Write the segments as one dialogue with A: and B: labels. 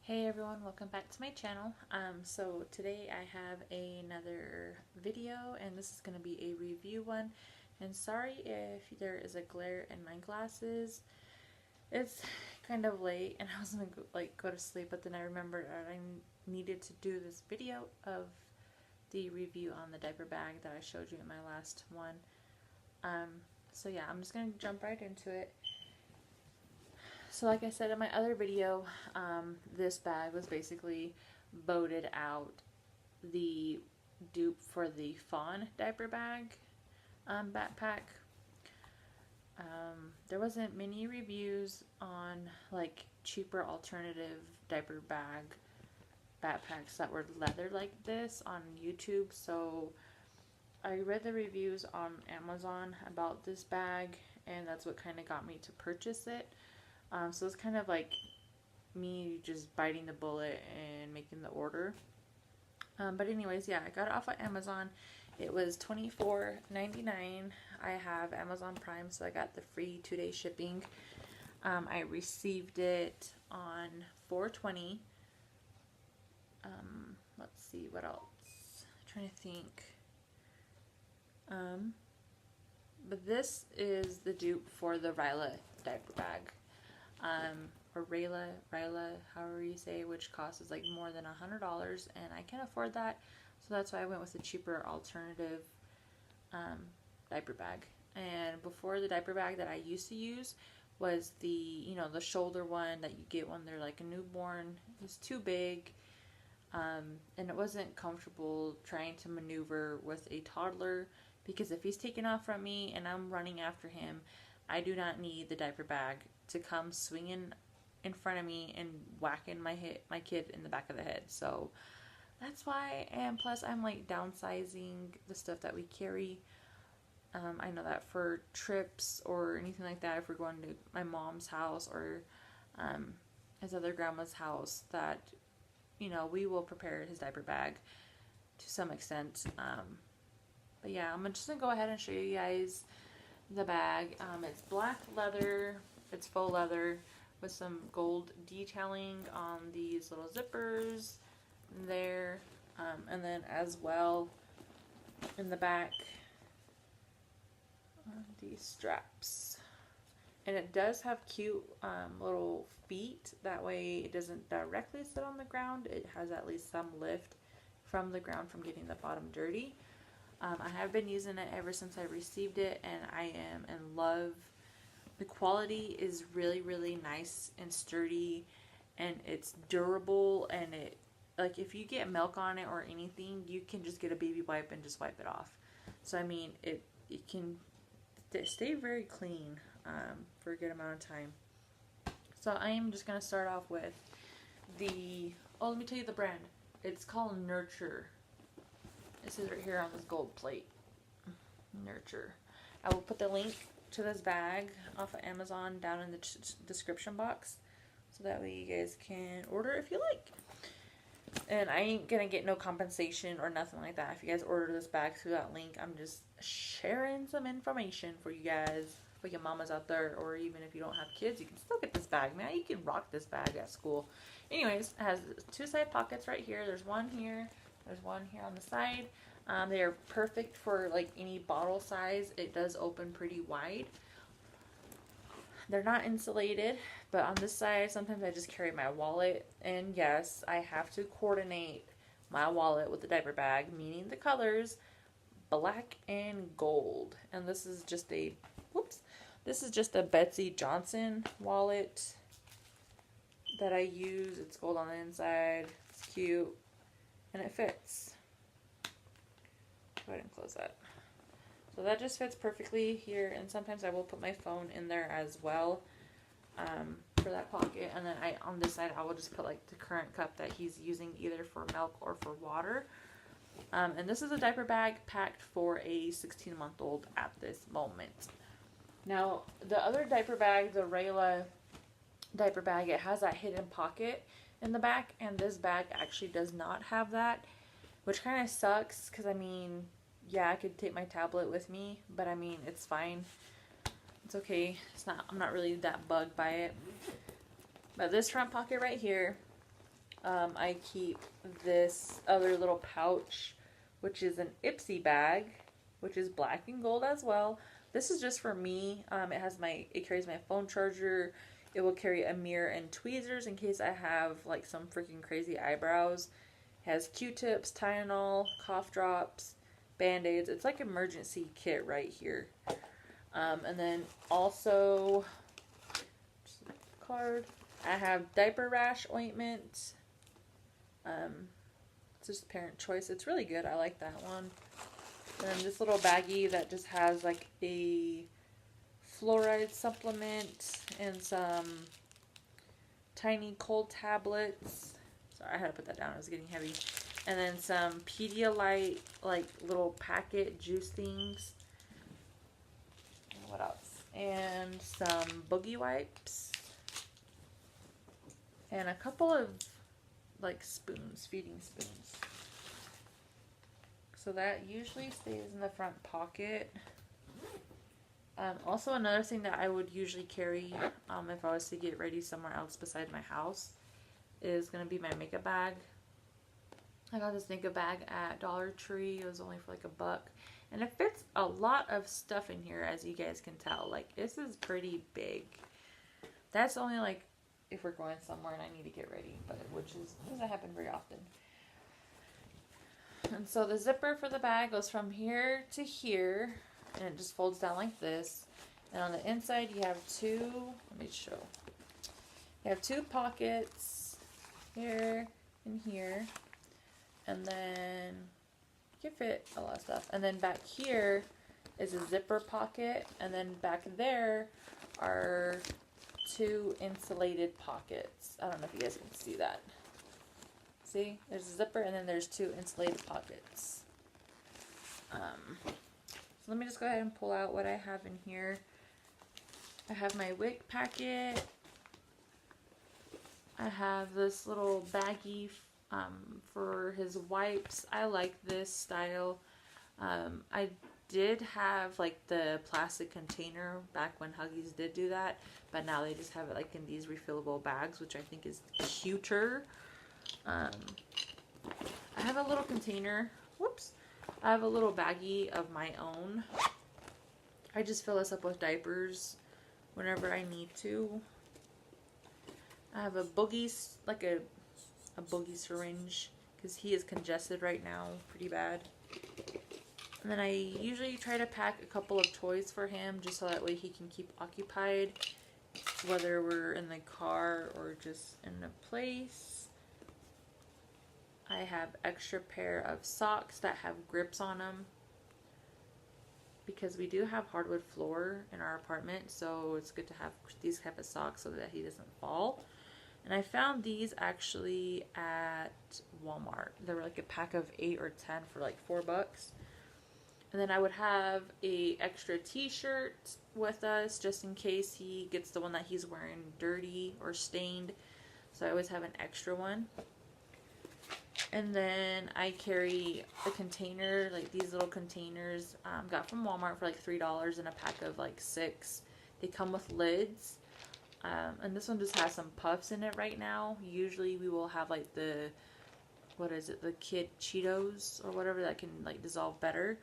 A: Hey everyone, welcome back to my channel. So today I have another video and this is going to be a review one, and sorry if there is a glare in my glasses. It's kind of late and I was going to go to sleep, but then I remembered that I needed to do this video of the review on the diaper bag that I showed you in my last one. So yeah, I'm just going to jump right into it. So like I said in my other video, this bag was basically voted out the dupe for the Fawn diaper bag backpack. There wasn't many reviews on like cheaper alternative diaper bag backpacks that were leather like this on YouTube, so I read the reviews on Amazon about this bag, and that's what kind of got me to purchase it. So it's kind of like me just biting the bullet and making the order. But anyways, yeah, I got it off of Amazon. It was $24.99. I have Amazon Prime, so I got the free 2-day shipping. I received it on 4/20. Let's see what else. I'm trying to think. But this is the dupe for the RYLA diaper bag. Or RYLA, however you say, which costs like more than $100, and I can't afford that, so that's why I went with a cheaper alternative diaper bag. And before, the diaper bag that I used to use was the the shoulder one that you get when they're like a newborn. It was too big, and it wasn't comfortable trying to maneuver with a toddler, because if he's taken off from me and I'm running after him, I do not need the diaper bag to come swinging in front of me and whacking my kid in the back of the head. So that's why, and plus I'm like downsizing the stuff that we carry. I know that for trips or anything like that, if we're going to my mom's house or his other grandma's house, that we will prepare his diaper bag to some extent. But yeah, I'm just gonna go ahead and show you guys the bag. It's black leather, it's faux leather with some gold detailing on these little zippers there, and then as well in the back these straps. And it does have cute little feet, that way it doesn't directly sit on the ground. It has at least some lift from the ground from getting the bottom dirty. I have been using it ever since I received it, and I am in love. The quality is really, really nice and sturdy, and it's durable, and it, like, if you get milk on it or anything, you can just get a baby wipe and just wipe it off. So I mean, it can stay very clean for a good amount of time. So I am just going to start off with the, oh, let me tell you the brand. It's called Nurture. It says right here on this gold plate, Nurture. I will put the link to this bag off of Amazon down in the description box, so that way you guys can order if you like. And I ain't gonna get no compensation or nothing like that if you guys order this bag through that link. I'm just sharing some information for you guys, for your mamas out there, or even if you don't have kids, you can still get this bag, man. You can rock this bag at school. Anyways, it has 2 side pockets right here. There's one here. There's one here on the side. They are perfect for like any bottle size. It does open pretty wide. They're not insulated, but on this side, sometimes I just carry my wallet. And yes, I have to coordinate my wallet with the diaper bag, meaning the colors black and gold. And this is just a, whoops, this is just a Betsy Johnson wallet that I use. It's gold on the inside. It's cute. And it fits. Go ahead and close that. So that just fits perfectly here, and sometimes I will put my phone in there as well for that pocket. And then on this side I will just put like the current cup that he's using, either for milk or for water. And this is a diaper bag packed for a 16-month-old at this moment. Now the other diaper bag, the RYLA diaper bag, it has that hidden pocket in the back, and this bag actually does not have that, which kind of sucks, because I mean, yeah, I could take my tablet with me, but I mean, it's fine. It's okay. I'm not really that bugged by it. But this front pocket right here I keep this other little pouch, which is an Ipsy bag, which is black and gold as well. This is just for me. It carries my phone charger. It will carry a mirror and tweezers in case I have like some freaking crazy eyebrows. It has Q-tips, Tylenol, cough drops, Band-Aids. It's like emergency kit right here. And then also, card. I have diaper rash ointment. It's just parent choice. It's really good. I like that one. And then this little baggie that just has like a fluoride supplement and some tiny cold tablets. Sorry, I had to put that down. It was getting heavy. And then some Pedialyte, like little packet juice things. What else? And some boogie wipes. And a couple of like spoons, feeding spoons. So that usually stays in the front pocket. Also another thing that I would usually carry if I was to get ready somewhere else beside my house is going to be my makeup bag. I got this makeup bag at Dollar Tree. It was only for like $1. And it fits a lot of stuff in here, as you guys can tell. Like, this is pretty big. That's only like if we're going somewhere and I need to get ready, but doesn't happen very often. And so the zipper for the bag goes from here to here, and it just folds down like this. And on the inside you have let me show. You have 2 pockets, here and here. And then you can fit a lot of stuff. And then back here is a zipper pocket, and then back there are 2 insulated pockets. I don't know if you guys can see that. See, there's a zipper, and then there's 2 insulated pockets. So let me just go ahead and pull out what I have in here. I have my wick packet. I have this little baggie for his wipes. I like this style. I did have like the plastic container back when Huggies did do that, but now they just have it like in these refillable bags, which I think is cuter. I have a little container. Whoops. I have a little baggie of my own. I just fill this up with diapers whenever I need to. I have a boogie, like a boogie syringe, because he is congested right now pretty bad. And then I usually try to pack a couple of toys for him, just so that way he can keep occupied, whether we're in the car or just in a place. I have extra pair of socks that have grips on them, because we do have hardwood floor in our apartment, so it's good to have these type of socks so that he doesn't fall. And I found these actually at Walmart. They were like a pack of 8 or 10 for like $4. And then I would have a extra t-shirt with us just in case he gets the one that he's wearing dirty or stained. So I always have an extra one. And then I carry a container, like these little containers, got from Walmart for like $3 in a pack of like 6. They come with lids. And this one just has some puffs in it right now. Usually we will have like the kid Cheetos or whatever that can like dissolve better.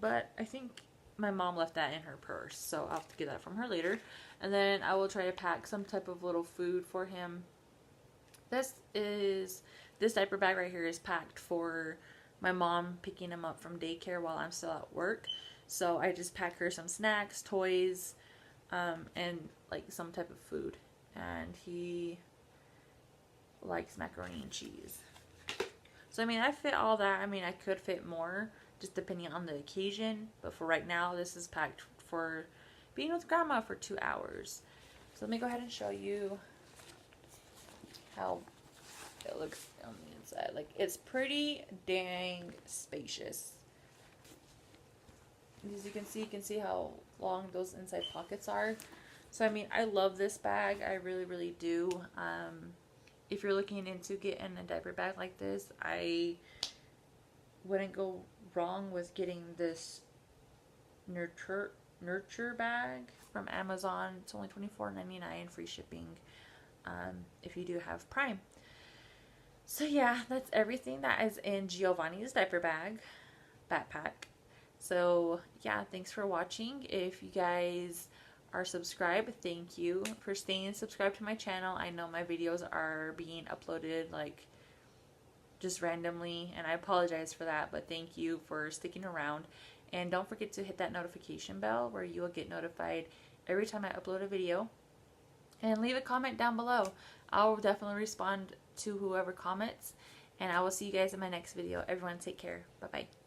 A: But I think my mom left that in her purse, so I'll have to get that from her later. And then I will try to pack some type of little food for him. This diaper bag right here is packed for my mom picking him up from daycare while I'm still at work. So I just pack her some snacks, toys, and like some type of food. And he likes macaroni and cheese. So I mean, I fit all that. I mean, I could fit more just depending on the occasion. But for right now, this is packed for being with grandma for 2 hours. So let me go ahead and show you how it looks on the inside. Like, it's pretty dang spacious. As you can see how long those inside pockets are. So I mean, I love this bag. I really, really do. If you're looking into getting a diaper bag like this, I wouldn't go wrong with getting this nurture bag from Amazon. It's only $24.99 free shipping if you do have Prime. So yeah, that's everything that is in Giovanni's diaper bag backpack. So yeah, thanks for watching. If you guys are subscribed, thank you for staying subscribed to my channel. I know my videos are being uploaded like just randomly, and I apologize for that, but thank you for sticking around. And don't forget to hit that notification bell where you will get notified every time I upload a video. And leave a comment down below. I'll definitely respond to whoever comments. And I will see you guys in my next video. Everyone take care. Bye-bye.